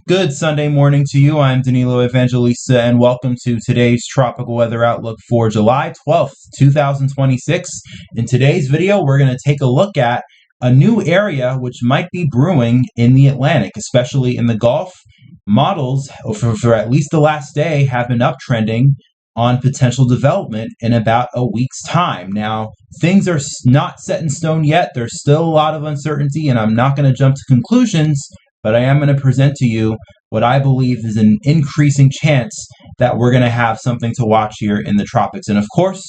Good Sunday morning to you. I'm Danilo Evangelista, and welcome to today's tropical weather outlook for July 12th, 2026. In today's video, we're going to take a look at a new area which might be brewing in the Atlantic, especially in the Gulf. Models for at least the last day have been uptrending on potential development in about a week's time. Now, things are not set in stone yet. There's still a lot of uncertainty, and I'm not going to jump to conclusions, but I am going to present to you what I believe is an increasing chance that we're going to have something to watch here in the tropics. And of course,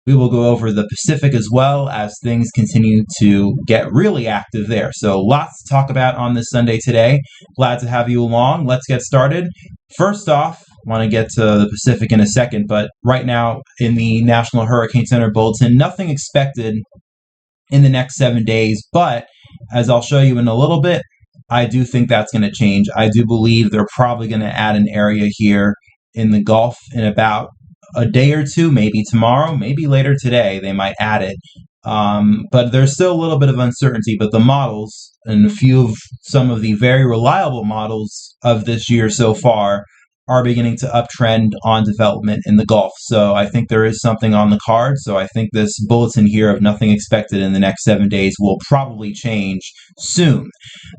we will go over the Pacific as well as things continue to get really active there. So lots to talk about on this Sunday today. Glad to have you along. Let's get started. First off, I want to get to the Pacific in a second, but right now in the National Hurricane Center Bulletin, nothing expected in the next 7 days, but as I'll show you in a little bit, I do think that's going to change. I do believe they're probably going to add an area here in the Gulf in about a day or two, maybe tomorrow, maybe later today, they might add it. But there's still a little bit of uncertainty, but the models and some of the very reliable models of this year so far are beginning to uptrend on development in the Gulf. So I think there is something on the card. So I think this bulletin here of nothing expected in the next 7 days will probably change soon.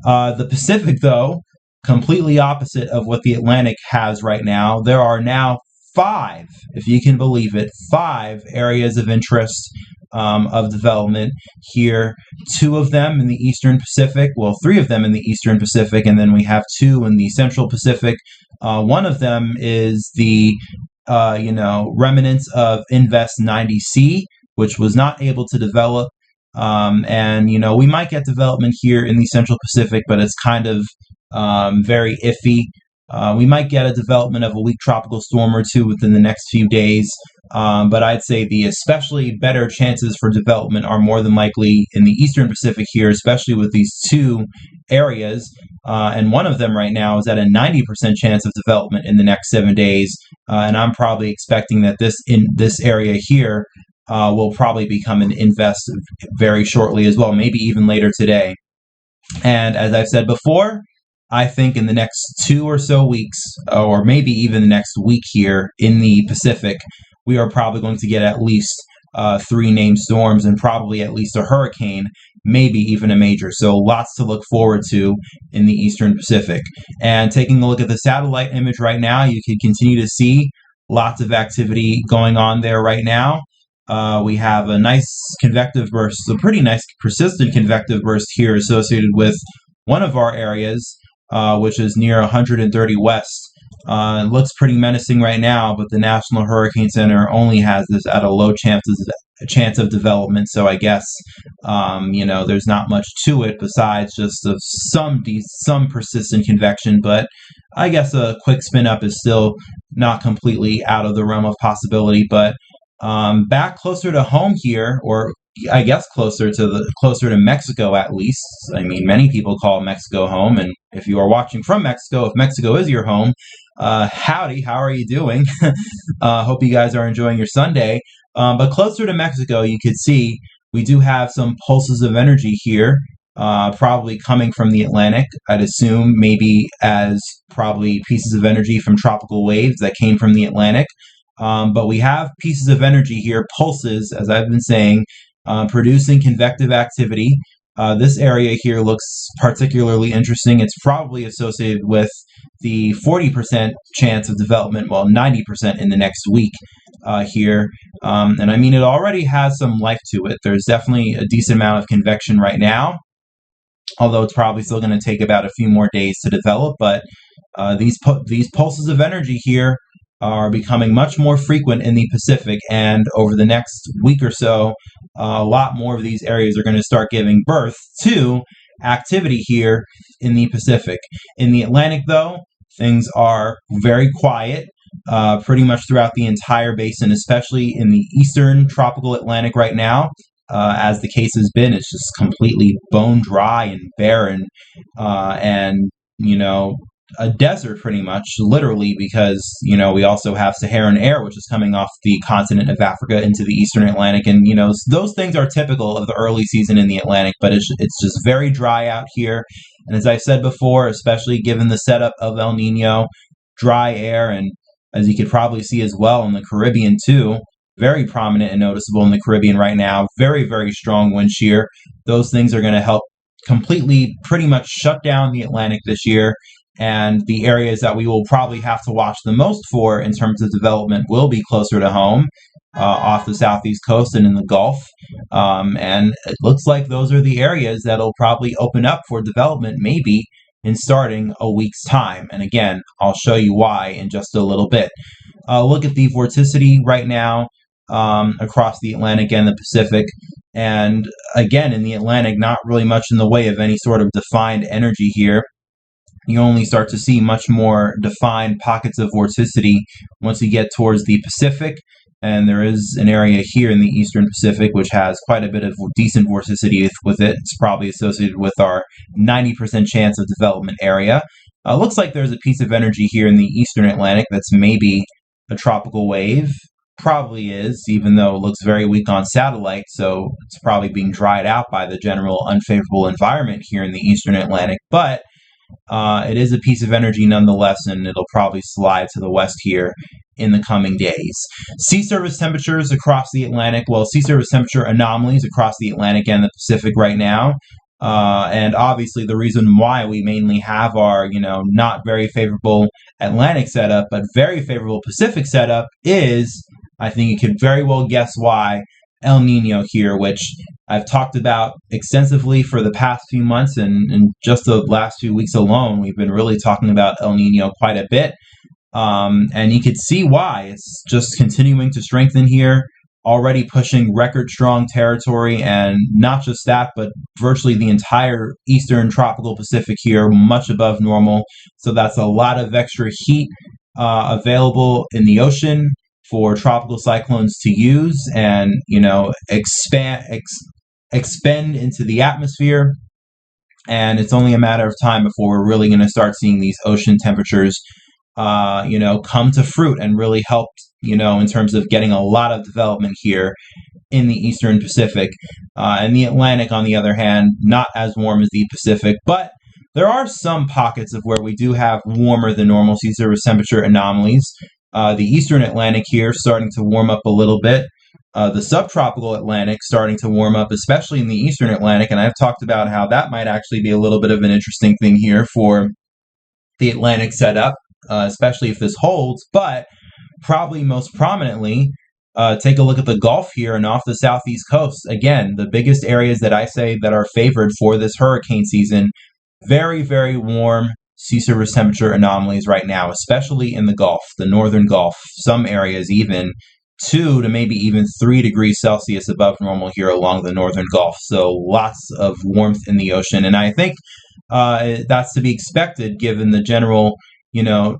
The Pacific, though, completely opposite of what the Atlantic has right now. There are now 5, if you can believe it, 5 areas of interest of development here. 2 of them in the Eastern Pacific, well, 3 of them in the Eastern Pacific, and then we have 2 in the Central Pacific. One of them is the remnants of Invest 90C, which was not able to develop. And we might get development here in the Central Pacific, but it's kind of very iffy. We might get a development of a weak tropical storm or 2 within the next few days. But I'd say the especially better chances for development are more than likely in the Eastern Pacific here, especially with these 2 areas. And one of them right now is at a 90% chance of development in the next 7 days. And I'm probably expecting that this area here will probably become an invest very shortly as well, maybe even later today. And as I've said before, I think in the next 2 or so weeks, or maybe even the next week here in the Pacific, we are probably going to get at least 3 named storms and probably at least a hurricane, maybe even a major. So lots to look forward to in the Eastern Pacific. And taking a look at the satellite image right now, you can continue to see lots of activity going on there right now. We have a nice convective burst, a pretty nice persistent convective burst here associated with one of our areas, which is near 130 west. It looks pretty menacing right now, but the National Hurricane Center only has this at a low chance of development. So I guess there's not much to it besides just some persistent convection. But I guess a quick spin up is still not completely out of the realm of possibility. But back closer to home here, or I guess closer to Mexico at least. I mean, many people call Mexico home, and if you are watching from Mexico, if Mexico is your home, howdy, how are you doing? Hope you guys are enjoying your Sunday. But closer to Mexico, you could see we do have some pulses of energy here, probably coming from the Atlantic. I'd assume maybe as probably pieces of energy from tropical waves that came from the Atlantic. But we have pieces of energy here, pulses, as I've been saying, producing convective activity. This area here looks particularly interesting. It's probably associated with the 40% chance of development, well, 90% in the next week here. And I mean, it already has some life to it. There's definitely a decent amount of convection right now, although it's probably still going to take about a few more days to develop. But these pulses of energy here are becoming much more frequent in the Pacific, and over the next week or so, a lot more of these areas are going to start giving birth to activity here in the Pacific. In the Atlantic, though, things are very quiet pretty much throughout the entire basin, especially in the eastern tropical Atlantic right now. As the case has been, it's just completely bone dry and barren, and a desert pretty much, literally, because, you know, we also have Saharan air, which is coming off the continent of Africa into the eastern Atlantic. And, you know, those things are typical of the early season in the Atlantic, but it's just very dry out here. And as I said before, especially given the setup of El Nino, dry air, and as you could probably see as well in the Caribbean too, very prominent and noticeable in the Caribbean right now, very, very strong wind shear. Those things are going to help completely pretty much shut down the Atlantic this year. And the areas that we will probably have to watch the most for in terms of development will be closer to home, off the southeast coast and in the Gulf. And it looks like those are the areas that'll probably open up for development maybe in starting a week's time. And again, I'll show you why in just a little bit. Look at the vorticity right now across the Atlantic and the Pacific. And again, in the Atlantic, not really much in the way of any sort of defined energy here. You only start to see much more defined pockets of vorticity once you get towards the Pacific. And there is an area here in the Eastern Pacific which has quite a bit of decent vorticity with it. It's probably associated with our 90% chance of development area. Looks like there's a piece of energy here in the Eastern Atlantic that's maybe a tropical wave. Probably is, even though it looks very weak on satellite, so it's probably being dried out by the general unfavorable environment here in the Eastern Atlantic. But it is a piece of energy nonetheless, and it'll probably slide to the west here in the coming days. Sea surface temperatures across the Atlantic, well, sea surface temperature anomalies across the Atlantic and the Pacific right now. And obviously the reason why we mainly have our, you know, not very favorable Atlantic setup, but very favorable Pacific setup is, I think you could very well guess why, El Nino here, which I've talked about extensively for the past few months, and in just the last few weeks alone, we've been really talking about El Nino quite a bit. And you could see why. It's just continuing to strengthen here, already pushing record strong territory, and not just that, but virtually the entire eastern tropical Pacific here, much above normal. So that's a lot of extra heat available in the ocean for tropical cyclones to use and, you know, expend into the atmosphere. And it's only a matter of time before we're really going to start seeing these ocean temperatures, you know, come to fruit and really help, you know, in terms of getting a lot of development here in the Eastern Pacific. And the Atlantic, on the other hand, not as warm as the Pacific, but there are some pockets of where we do have warmer than normal sea surface temperature anomalies. The Eastern Atlantic here starting to warm up a little bit. The subtropical Atlantic starting to warm up, especially in the Eastern Atlantic, and I've talked about how that might actually be a little bit of an interesting thing here for the Atlantic setup, especially if this holds. But probably most prominently, take a look at the Gulf here and off the southeast coast. Again, the biggest areas that I say that are favored for this hurricane season, very, very warm sea surface temperature anomalies right now, especially in the Gulf, the northern Gulf, some areas even 2 to maybe even 3 degrees Celsius above normal here along the northern Gulf. So lots of warmth in the ocean. And I think that's to be expected given the general, you know,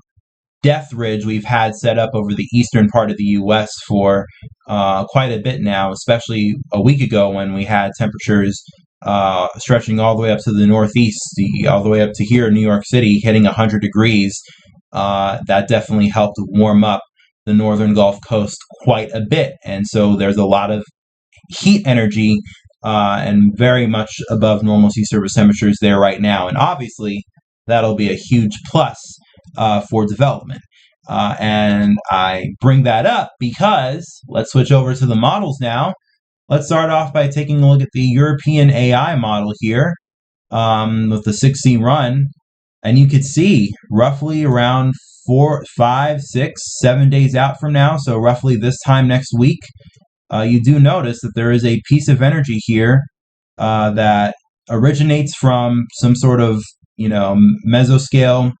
death ridge we've had set up over the eastern part of the U.S. for quite a bit now, especially a week ago when we had temperatures stretching all the way up to the northeast, all the way up to here in New York City, hitting 100 degrees. That definitely helped warm up the northern Gulf Coast quite a bit. And so there's a lot of heat energy and very much above normal sea surface temperatures there right now. And obviously, that'll be a huge plus for development. And I bring that up because let's switch over to the models now. Let's start off by taking a look at the European AI model here with the 6C run. And you could see roughly around 4, 5, 6, 7 days out from now, so roughly this time next week, you do notice that there is a piece of energy here that originates from some sort of, you know, mesoscale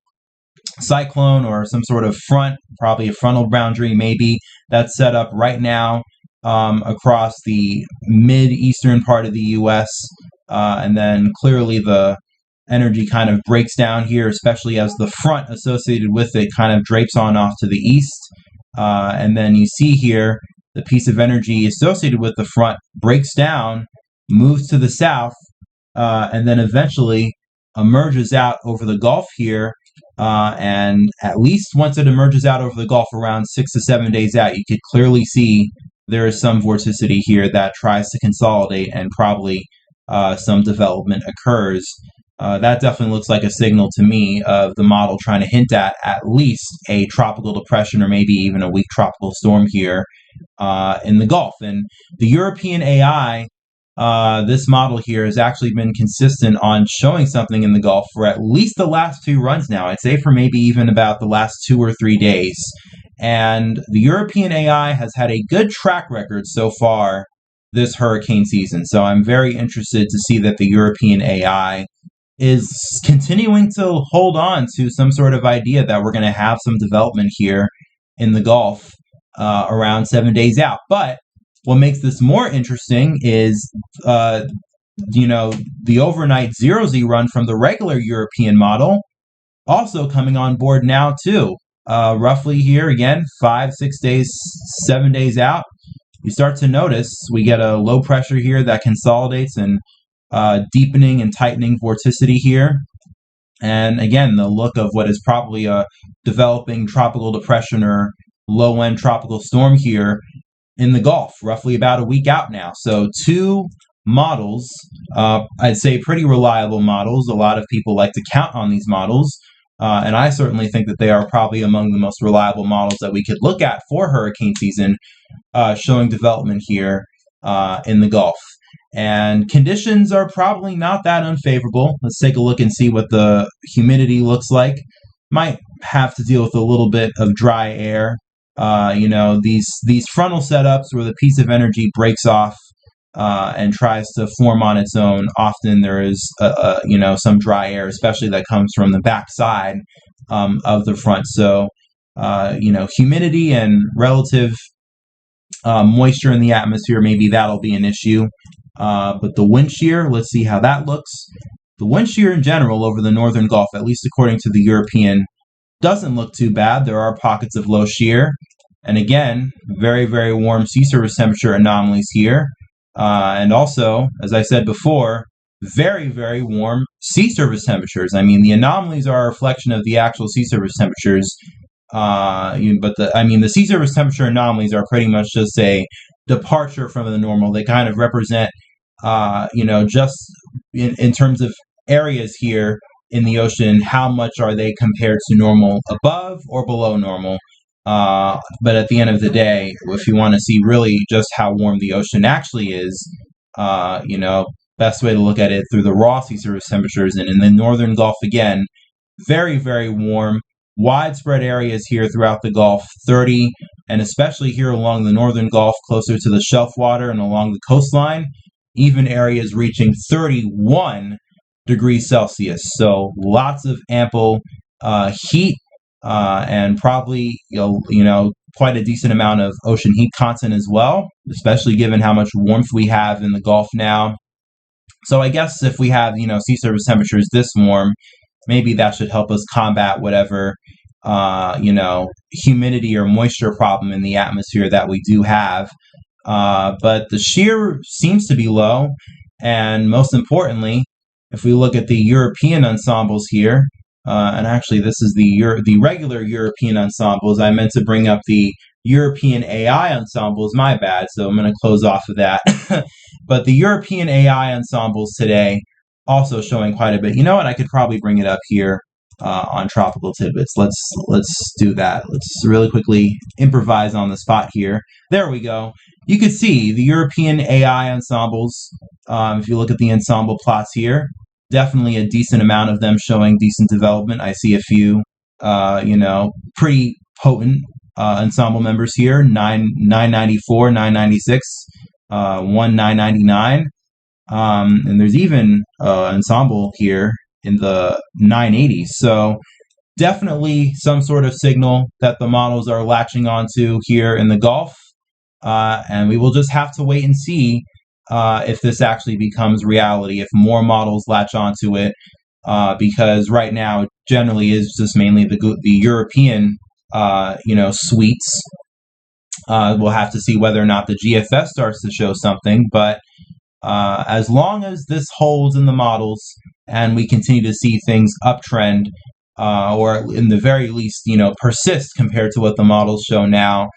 cyclone or some sort of front, probably a frontal boundary maybe, that's set up right now across the mid-eastern part of the U.S. And then clearly the energy kind of breaks down here, especially as the front associated with it kind of drapes on off to the east. And then you see here the piece of energy associated with the front breaks down, moves to the south, and then eventually emerges out over the Gulf here, and at least once it emerges out over the Gulf around 6 to 7 days out, you could clearly see there is some vorticity here that tries to consolidate, and probably some development occurs. That definitely looks like a signal to me of the model trying to hint at least a tropical depression or maybe even a weak tropical storm here in the Gulf. And the European AI, this model here has actually been consistent on showing something in the Gulf for at least the last 2 runs now. I'd say for maybe even about the last 2 or 3 days. And the European AI has had a good track record so far this hurricane season. So I'm very interested to see that the European AI is continuing to hold on to some sort of idea that we're going to have some development here in the Gulf around 7 days out. But what makes this more interesting is, the overnight 0Z run from the regular European model also coming on board now too. Roughly here again, 5, 6 days, 7 days out, you start to notice we get a low pressure here that consolidates and deepening and tightening vorticity here. And again, the look of what is probably a developing tropical depression or low-end tropical storm here in the Gulf, roughly about a week out now. So 2 models, I'd say pretty reliable models. A lot of people like to count on these models. And I certainly think that they are probably among the most reliable models that we could look at for hurricane season, showing development here in the Gulf. And conditions are probably not that unfavorable. Let's take a look and see what the humidity looks like. Might have to deal with a little bit of dry air. These frontal setups where the piece of energy breaks off and tries to form on its own. Often there is some dry air, especially that comes from the backside of the front. So humidity and relative moisture in the atmosphere, maybe that'll be an issue. But the wind shear, let's see how that looks. The wind shear in general over the northern Gulf, at least according to the European, doesn't look too bad. There are pockets of low shear. And again, very, very warm sea surface temperature anomalies here. And also, as I said before, very, very warm sea surface temperatures. I mean, the anomalies are a reflection of the actual sea surface temperatures. But the sea surface temperature anomalies are pretty much just a departure from the normal. They kind of represent, just in terms of areas here in the ocean, how much are they compared to normal, above or below normal. But at the end of the day, if you want to see really just how warm the ocean actually is, best way to look at it through the raw sea surface temperatures. And in the northern Gulf, again, very, very warm. Widespread areas here throughout the Gulf, 30, and especially here along the northern Gulf, closer to the shelf water and along the coastline, even areas reaching 31 degrees Celsius. So lots of ample heat and probably quite a decent amount of ocean heat content as well, especially given how much warmth we have in the Gulf now. So I guess if we have sea surface temperatures this warm, maybe that should help us combat whatever, humidity or moisture problem in the atmosphere that we do have. But the shear seems to be low. And most importantly, if we look at the European ensembles here, and actually this is the regular European ensembles. I meant to bring up the European AI ensembles, my bad. So I'm going to close off of that. But the European AI ensembles today, also showing quite a bit. You know what? I could probably bring it up here on Tropical Tidbits. Let's do that. Let's really quickly improvise on the spot here. There we go. You can see the European AI ensembles. If you look at the ensemble plots here, definitely a decent amount of them showing decent development. I see a few, pretty potent ensemble members here. 994, 996, 999. And there's even ensemble here in the 980s. So definitely some sort of signal that the models are latching onto here in the Gulf. And we will just have to wait and see if this actually becomes reality, if more models latch onto it, because right now it generally is just mainly the European, suites. We'll have to see whether or not the GFS starts to show something, but as long as this holds in the models, and we continue to see things uptrend, or in the very least, persist compared to what the models show now,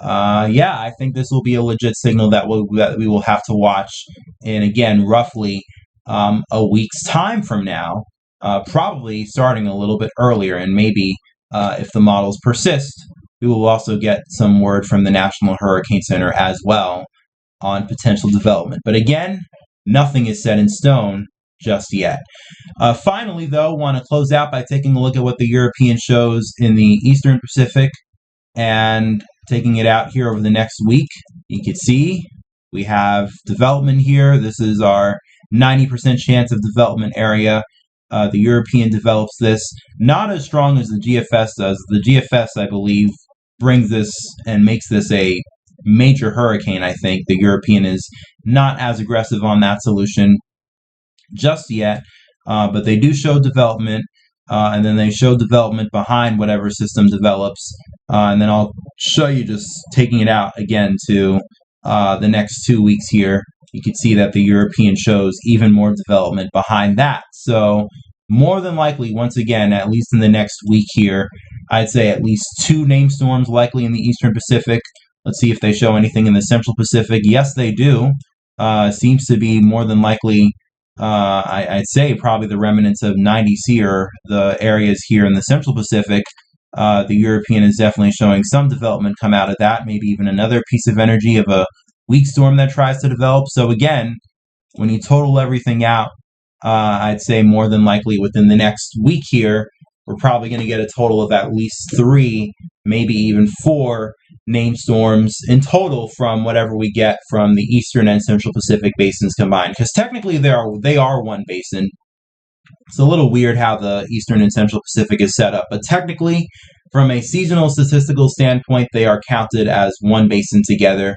yeah, I think this will be a legit signal that we will have to watch in, again, roughly a week's time from now, probably starting a little bit earlier, and maybe if the models persist, we will also get some word from the National Hurricane Center as well on potential development. But again, nothing is set in stone just yet. Finally, though, want to close out by taking a look at what the European shows in the Eastern Pacific, and taking it out here over the next week. You can see we have development here. This is our 90% chance of development area. The European develops this not as strong as the GFS does. The GFS, I believe, brings this and makes this a major hurricane, I think. The European is not as aggressive on that solution just yet, but they do show development, and then they show development behind whatever system develops, and then I'll show you just taking it out again to the next 2 weeks here. You can see that the European shows even more development behind that. So more than likely, once again, at least in the next week here, I'd say at least 2 named storms likely in the Eastern Pacific. Let's see if they show anything in the Central Pacific. Yes, they do. Seems to be more than likely, I'd say probably the remnants of 90C, or the areas here in the Central Pacific. The European is definitely showing some development come out of that, maybe even another piece of energy of a weak storm that tries to develop. So again, when you total everything out, I'd say more than likely within the next week here, we're probably going to get a total of at least 3, maybe even 4 named storms in total from whatever we get from the Eastern and Central Pacific basins combined. Because technically they are one basin. It's a little weird how the Eastern and Central Pacific is set up, but technically, from a seasonal statistical standpoint, they are counted as one basin together.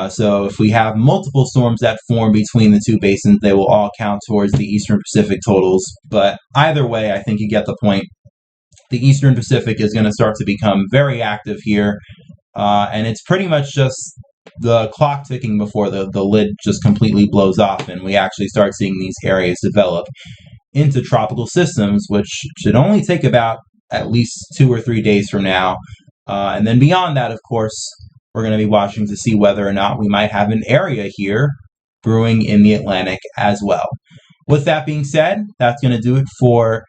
So if we have multiple storms that form between the 2 basins, they will all count towards the Eastern Pacific totals. But either way, I think you get the point. The Eastern Pacific is going to start to become very active here, and it's pretty much just the clock ticking before the lid just completely blows off, and we actually start seeing these areas develop into tropical systems, which should only take about at least 2 or 3 days from now. And then beyond that, of course, we're going to be watching to see whether or not we might have an area here brewing in the Atlantic as well. With that being said, that's going to do it for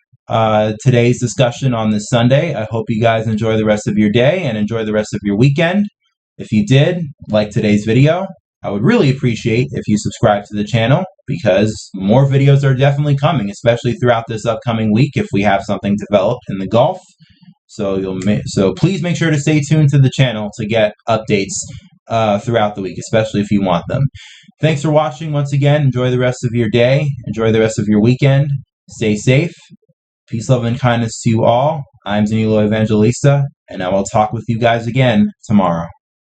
today's discussion on this Sunday. I hope you guys enjoy the rest of your day and enjoy the rest of your weekend. If you did like today's video, I would really appreciate if you subscribe to the channel, because more videos are definitely coming, especially throughout this upcoming week if we have something developed in the Gulf. So please make sure to stay tuned to the channel to get updates throughout the week, especially if you want them. Thanks for watching once again. Enjoy the rest of your day. Enjoy the rest of your weekend. Stay safe. Peace, love, and kindness to you all. I'm Danilo Evangelista, and I will talk with you guys again tomorrow.